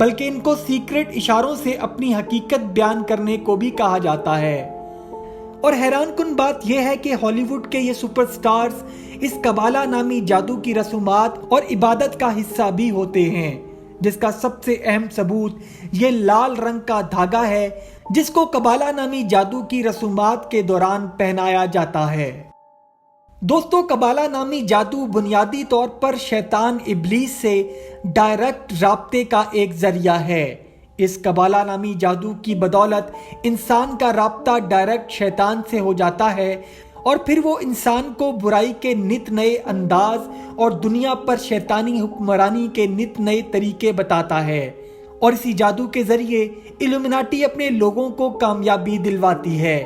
بلکہ ان کو سیکرٹ اشاروں سے اپنی حقیقت بیان کرنے کو بھی کہا جاتا ہے۔ اور حیران کن بات یہ ہے کہ ہالی ووڈ کے یہ سپر سٹارز اس قبالہ نامی جادو کی رسومات اور عبادت کا حصہ بھی ہوتے ہیں، جس کا سب سے اہم ثبوت یہ لال رنگ کا دھاگا ہے جس کو قبالہ نامی جادو کی رسومات کے دوران پہنایا جاتا ہے۔ دوستو، قبالہ نامی جادو بنیادی طور پر شیطان ابلیس سے ڈائریکٹ رابطے کا ایک ذریعہ ہے۔ اس قبالہ نامی جادو کی بدولت انسان کا رابطہ ڈائریکٹ شیطان سے ہو جاتا ہے اور پھر وہ انسان کو برائی کے نت نئے انداز اور دنیا پر شیطانی حکمرانی کے نت نئے طریقے بتاتا ہے، اور اسی جادو کے ذریعے الومناٹی اپنے لوگوں کو کامیابی دلواتی ہے۔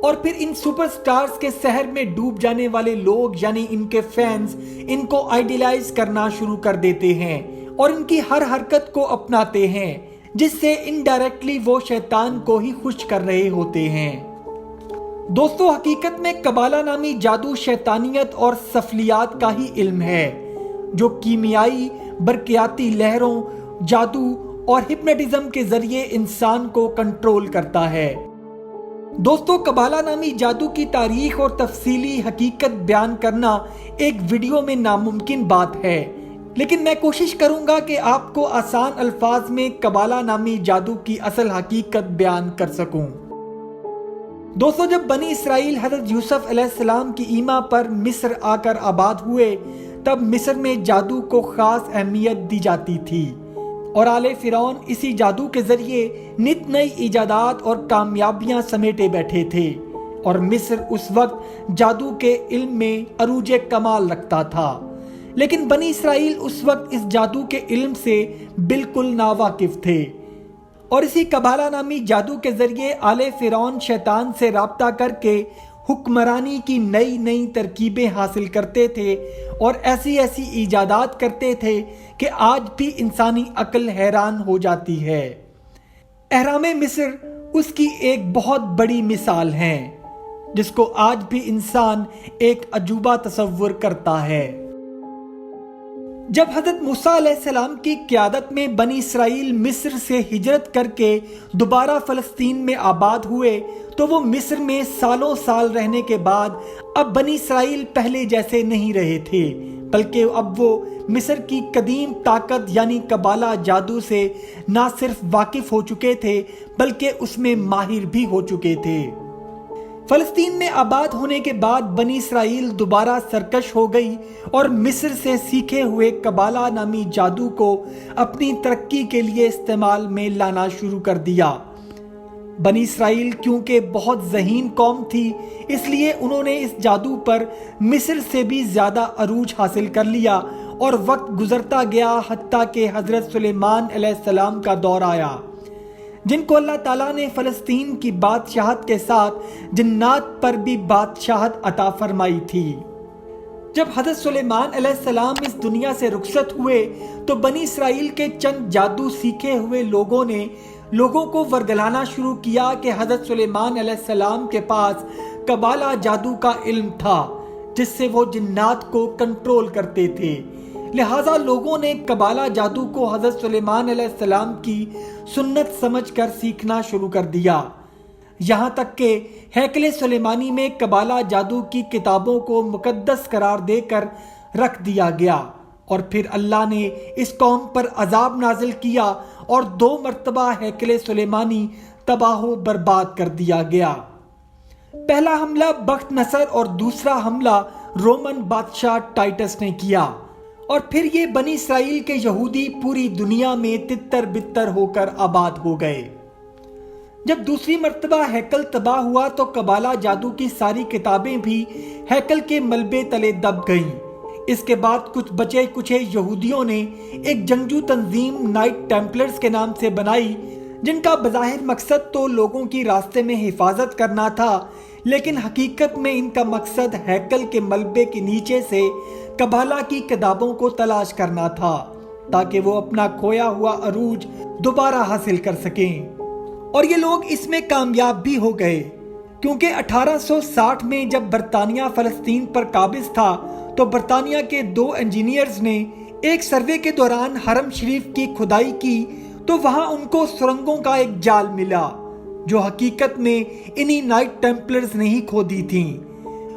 اور پھر ان سپر سٹارز کے سحر میں ڈوب جانے والے لوگ یعنی ان کے فینز ان کو آئیڈیلائز کرنا شروع کر دیتے ہیں اور ان کی ہر حرکت کو اپناتے ہیں، جس سے انڈائریکٹلی وہ شیطان کو ہی خوش کر رہے ہوتے ہیں۔ دوستو، حقیقت میں قبالہ نامی جادو شیطانیت اور سفلیات کا ہی علم ہے، جو کیمیائی برقیاتی لہروں، جادو اور ہپنوٹزم کے ذریعے انسان کو کنٹرول کرتا ہے۔ دوستو، قبالہ نامی جادو کی تاریخ اور تفصیلی حقیقت بیان کرنا ایک ویڈیو میں ناممکن بات ہے، لیکن میں کوشش کروں گا کہ آپ کو آسان الفاظ میں قبالہ نامی جادو کی اصل حقیقت بیان کر سکوں۔ دوستو، جب بنی اسرائیل حضرت یوسف علیہ السلام کی ایما پر مصر آ کر آباد ہوئے، تب مصر میں جادو کو خاص اہمیت دی جاتی تھی، اور آل فرعون اسی جادو کے ذریعے نت نئی ایجادات اور کامیابیاں سمیٹے بیٹھے تھے، اور مصر اس وقت جادو کے علم میں عروج کمال رکھتا تھا۔ لیکن بنی اسرائیل اس وقت اس جادو کے علم سے بالکل ناواقف تھے، اور اسی قبالہ نامی جادو کے ذریعے آل فرعون شیطان سے رابطہ کر کے حکمرانی کی نئی نئی ترکیبیں حاصل کرتے تھے اور ایسی ایسی ایجادات کرتے تھے کہ آج بھی انسانی عقل حیران ہو جاتی ہے۔ اہرام مصر اس کی ایک بہت بڑی مثال ہے، جس کو آج بھی انسان ایک عجوبہ تصور کرتا ہے۔ جب حضرت موسیٰ علیہ السلام کی قیادت میں بنی اسرائیل مصر سے ہجرت کر کے دوبارہ فلسطین میں آباد ہوئے، تو وہ مصر میں سالوں سال رہنے کے بعد اب بنی اسرائیل پہلے جیسے نہیں رہے تھے، بلکہ اب وہ مصر کی قدیم طاقت یعنی قبالہ جادو سے نہ صرف واقف ہو چکے تھے بلکہ اس میں ماہر بھی ہو چکے تھے۔ فلسطین میں آباد ہونے کے بعد بنی اسرائیل دوبارہ سرکش ہو گئی اور مصر سے سیکھے ہوئے قبالہ نامی جادو کو اپنی ترقی کے لیے استعمال میں لانا شروع کر دیا۔ بنی اسرائیل کیونکہ بہت ذہین قوم تھی، اس لیے انہوں نے اس جادو پر مصر سے بھی زیادہ عروج حاصل کر لیا، اور وقت گزرتا گیا حتیٰ کہ حضرت سلیمان علیہ السلام کا دور آیا، جن کو اللہ تعالیٰ نے فلسطین کی بادشاہت کے ساتھ جنات پر بھی بادشاہت عطا فرمائی تھی۔ جب حضرت سلیمان علیہ السلام اس دنیا سے رخصت ہوئے تو بنی اسرائیل کے چند جادو سیکھے ہوئے لوگوں نے لوگوں کو ورگلانا شروع کیا کہ حضرت سلیمان علیہ السلام کے پاس قبالہ جادو کا علم تھا، جس سے وہ جنات کو کنٹرول کرتے تھے۔ لہٰذا لوگوں نے قبالہ جادو کو حضرت سلیمان علیہ السلام کی سنت سمجھ کر سیکھنا شروع کر دیا، یہاں تک کہ ہیکل سلیمانی میں قبالہ جادو کی کتابوں کو مقدس قرار دے کر رکھ دیا گیا، اور پھر اللہ نے اس قوم پر عذاب نازل کیا اور 2 مرتبہ ہیکل سلیمانی تباہ و برباد کر دیا گیا۔ پہلا حملہ بخت نصر اور دوسرا حملہ رومن بادشاہ ٹائٹس نے کیا، اور پھر یہ بنی اسرائیل کے یہودی پوری دنیا میں تتر بتر ہو کر آباد ہو گئے۔ جب دوسری مرتبہ ہیکل تباہ ہوا تو قبالہ جادو کی ساری کتابیں بھی ہیکل کے ملبے تلے دب گئیں۔ اس کے بعد کچھ بچے کچھے یہودیوں نے ایک جنگجو تنظیم نائٹ ٹیمپلرز کے نام سے بنائی، جن کا بظاہر مقصد تو لوگوں کی راستے میں حفاظت کرنا تھا، لیکن حقیقت میں ان کا مقصد ہیکل کے ملبے کے نیچے سے قبالہ کی کتابوں کو تلاش کرنا تھا، تاکہ وہ اپنا کھویا ہوا عروج دوبارہ حاصل کر سکیں۔ اور یہ لوگ اس میں کامیاب بھی ہو گئے، کیونکہ 1860 میں جب برطانیہ فلسطین پر قابض تھا تو برطانیہ کے 2 انجینئرز نے ایک سروے کے دوران حرم شریف کی کھدائی کی تو وہاں ان کو سرنگوں کا ایک جال ملا جو حقیقت میں انہی نائٹ ٹیمپلرز نے ہی کھودی تھیں،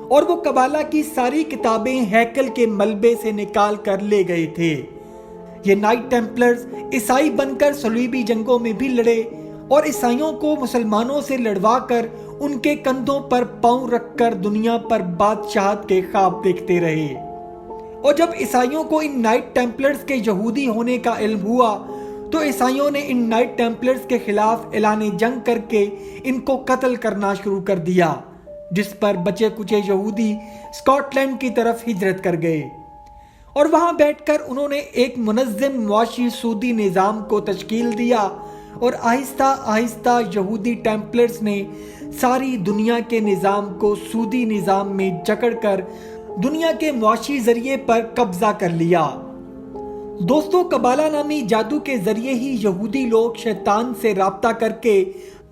اور وہ قبالہ کی ساری کتابیں ہیکل کے ملبے سے نکال کر لے گئے تھے۔ یہ نائٹ ٹیمپلرز عیسائی بن کر صلیبی جنگوں میں بھی لڑے اور عیسائیوں کو مسلمانوں سے لڑوا کر ان کے کندھوں پر پاؤں رکھ کر دنیا پر بادشاہت کے خواب دیکھتے رہے۔ اور جب عیسائیوں کو ان نائٹ ٹیمپلرز کے یہودی ہونے کا علم ہوا تو عیسائیوں نے ان نائٹ ٹیمپلرز کے خلاف اعلان جنگ کر کے ان کو قتل کرنا شروع کر دیا، جس پر بچے کچے یہودی اسکاٹ لینڈ کی طرف ہجرت کر گئے اور وہاں بیٹھ کر انہوں نے ایک منظم معاشی سودی نظام کو تشکیل دیا، اور آہستہ آہستہ یہودی ٹیمپلرز نے ساری دنیا کے نظام کو سودی نظام میں جکڑ کر دنیا کے معاشی ذریعے پر قبضہ کر لیا۔ دوستو، قبالہ نامی جادو کے ذریعے ہی یہودی لوگ شیطان سے رابطہ کر کے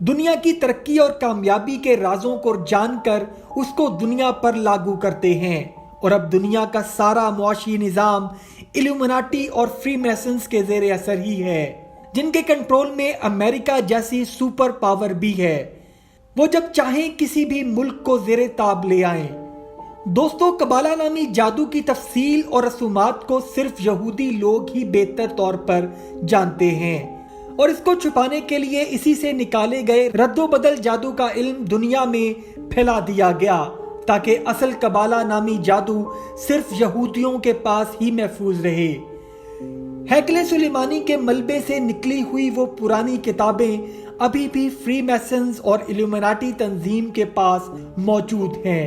دنیا کی ترقی اور کامیابی کے رازوں کو جان کر اس کو دنیا پر لاگو کرتے ہیں، اور اب دنیا کا سارا معاشی نظام ایلومیناٹی اور فری میسنز کے زیر اثر ہی ہے، جن کے کنٹرول میں امریکہ جیسی سپر پاور بھی ہے۔ وہ جب چاہیں کسی بھی ملک کو زیر تاب لے آئیں۔ دوستو، قبالہ نامی جادو کی تفصیل اور رسومات کو صرف یہودی لوگ ہی بہتر طور پر جانتے ہیں، اور اس کو چھپانے کے لیے اسی سے نکالے گئے رد و بدل جادو کا علم دنیا میں پھیلا دیا گیا تاکہ اصل قبالہ نامی جادو صرف یہودیوں کے پاس ہی محفوظ رہے۔ ہیکل سلیمانی کے ملبے سے نکلی ہوئی وہ پرانی کتابیں ابھی بھی فری میسنز اور ایلومیناٹی تنظیم کے پاس موجود ہیں،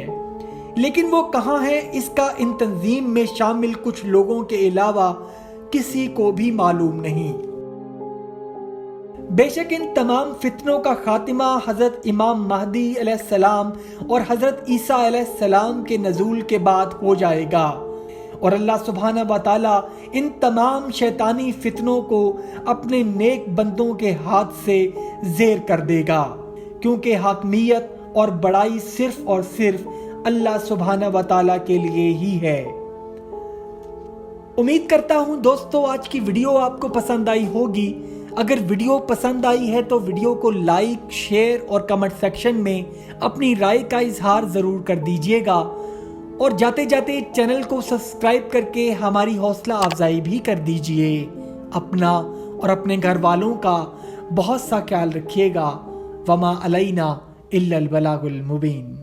لیکن وہ کہاں ہیں اس کا ان تنظیم میں شامل کچھ لوگوں کے علاوہ کسی کو بھی معلوم نہیں۔ بے شک ان تمام فتنوں کا خاتمہ حضرت امام مہدی علیہ السلام اور حضرت عیسیٰ علیہ السلام کے نزول کے بعد ہو جائے گا، اور اللہ سبحانہ و تعالیٰ ان تمام شیطانی فتنوں کو اپنے نیک بندوں کے ہاتھ سے زیر کر دے گا، کیونکہ حاکمیت اور بڑائی صرف اور صرف اللہ سبحانہ و تعالیٰ کے لیے ہی ہے۔ امید کرتا ہوں دوستو آج کی ویڈیو آپ کو پسند آئی ہوگی۔ اگر ویڈیو پسند آئی ہے تو ویڈیو کو لائک، شیئر اور کمنٹ سیکشن میں اپنی رائے کا اظہار ضرور کر دیجئے گا، اور جاتے جاتے چینل کو سبسکرائب کر کے ہماری حوصلہ افزائی بھی کر دیجئے۔ اپنا اور اپنے گھر والوں کا بہت سا خیال رکھیے گا۔ وما علینا الا البلاغ المبین۔